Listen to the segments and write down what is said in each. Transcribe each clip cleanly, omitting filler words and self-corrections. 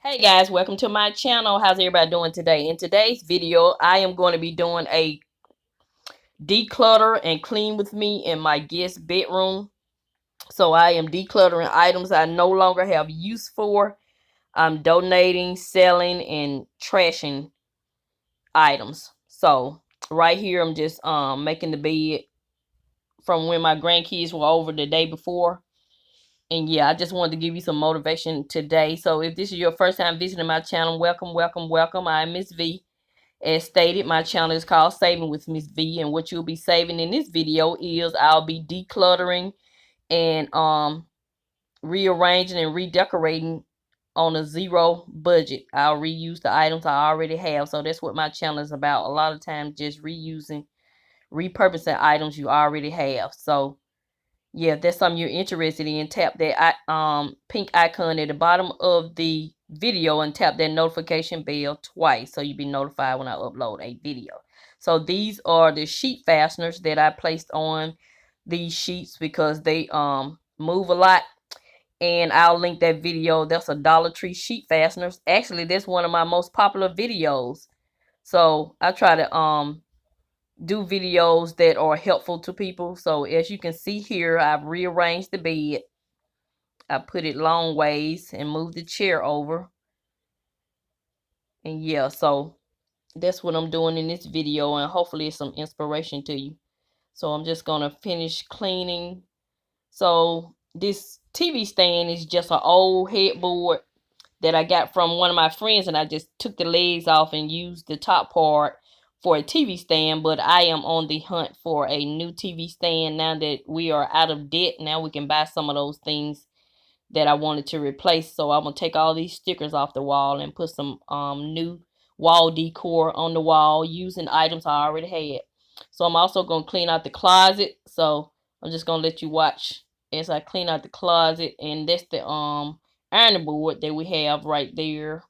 Hey guys, welcome to my channel. How's everybody doing today? In today's video, I am going to be doing a declutter and clean with me in my guest bedroom. So I am decluttering items I no longer have use for. I'm donating, selling, and trashing items. So right here, I'm just making the bed from when my grandkids were over the day before. And yeah, I just wanted to give you some motivation today. So if this is your first time visiting my channel, welcome, welcome, welcome. I'm Miss V. As stated, my channel is called Saving with Miss V, and what you'll be saving in this video is I'll be decluttering and rearranging and redecorating on a zero budget. I'll reuse the items I already have. So that's what my channel is about. A lot of times just reusing, repurposing items you already have. So yeah, if that's something you're interested in, tap that pink icon at the bottom of the video and tap that notification bell twice so you'll be notified when I upload a video. So these are the sheet fasteners that I placed on these sheets because they move a lot, and I'll link that video. That's a Dollar Tree sheet fasteners. Actually, that's one of my most popular videos. So I try to do videos that are helpful to people. So as you can see here, I've rearranged the bed. I put it long ways and moved the chair over. And yeah, so that's what I'm doing in this video, and hopefully it's some inspiration to you. So I'm just gonna finish cleaning. So this TV stand is just an old headboard that I got from one of my friends, and I just took the legs off and used the top part for a TV stand. But I am on the hunt for a new TV stand now that we are out of debt. Now we can buy some of those things that I wanted to replace. So I'm gonna take all these stickers off the wall and put some new wall decor on the wall using items I already had. So I'm also gonna clean out the closet. So I'm just gonna let you watch as I clean out the closet, and that's the ironing board that we have right there,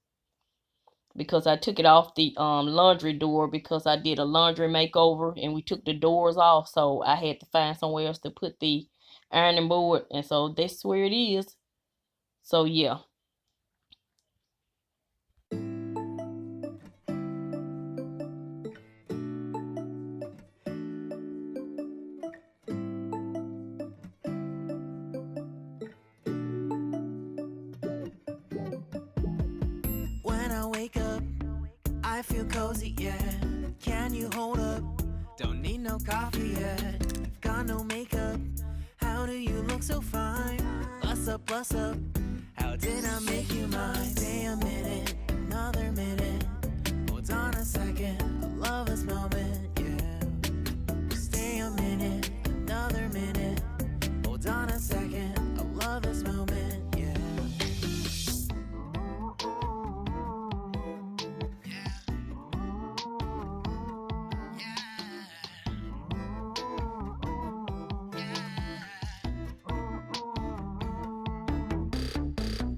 because I took it off the laundry door because I did a laundry makeover and we took the doors off, so I had to find somewhere else to put the ironing board, and so that's where it is. So yeah. When I wake up, I feel cozy, yeah. Can you hold up? Don't need no coffee yet. Got no makeup. How do you look so fine? Bust up, bust up. How did I make you mine? Stay a minute, another minute. Hold on a second, I love this moment, yeah. Stay a minute, another minute. Hold on a second, I love this moment, yeah.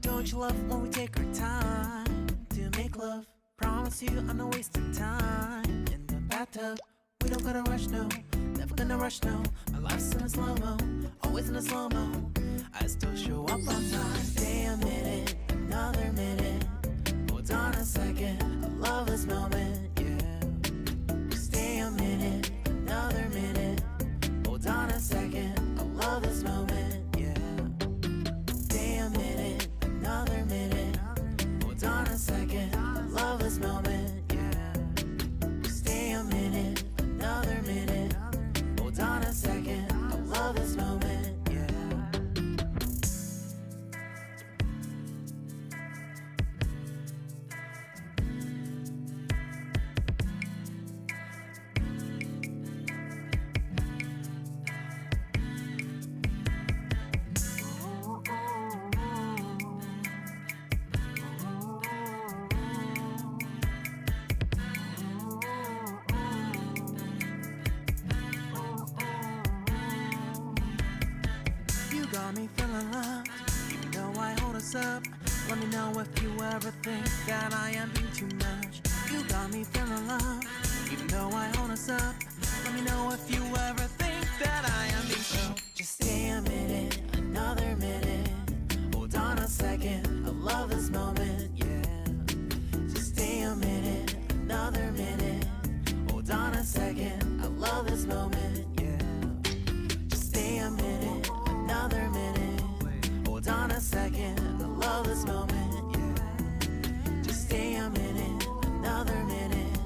Don't you love when we take our time to make love? Promise you I'm not wasting time in the bathtub. We don't gotta rush, no. Never gonna rush, no. My life's in a slow-mo, always in a slow-mo. I still show up on time. Stay a minute, another minute. Hold on a second, I love this moment, yeah. Stay a minute, another minute. Hold on a second, I love this moment, yeah. Stay a minute, another minute. Hold on a second, I love this moment, yeah. Stay a minute, another minute. Hold on a second, I love this moment, yeah. You got me feeling loved, even though I hold us up. Let me know if you ever think that I am being too much. You got me feeling loved, even though I hold us up. Let me know if you ever think that I am being so. Just stay a minute, another minute. Hold on a second, I love this moment, yeah. this moment, yeah. Just stay a minute, another minute.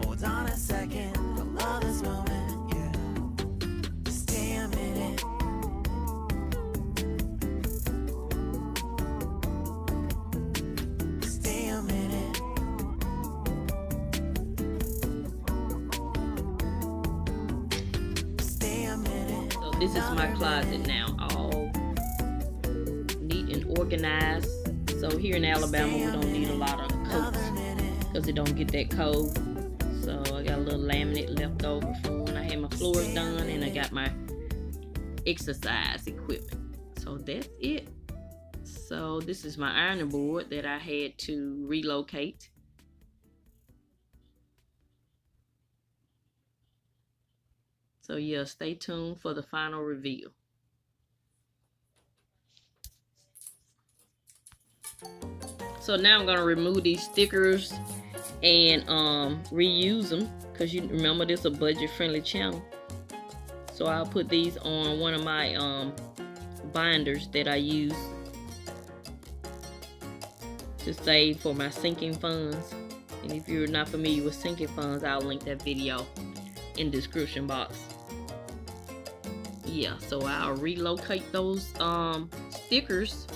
Hold on a second, I love this moment, yeah. Just stay a minute. Stay a minute. Stay a minute. So this is my closet now, all neat and organized. So here in Alabama, we don't need a lot of coats because it don't get that cold. So I got a little laminate left over from when I had my floors done, and I got my exercise equipment. So that's it. So this is my ironing board that I had to relocate. So yeah, stay tuned for the final reveal. So now I'm gonna remove these stickers and reuse them, because you remember this is a budget friendly channel. So I'll put these on one of my binders that I use to save for my sinking funds. And if you're not familiar with sinking funds, I'll link that video in the description box. Yeah, so I'll relocate those stickers.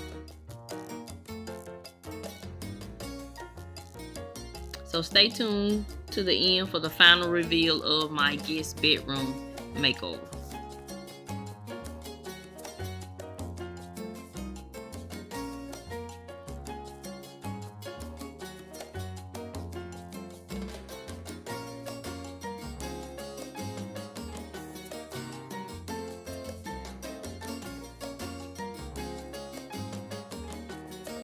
So stay tuned to the end for the final reveal of my guest bedroom makeover.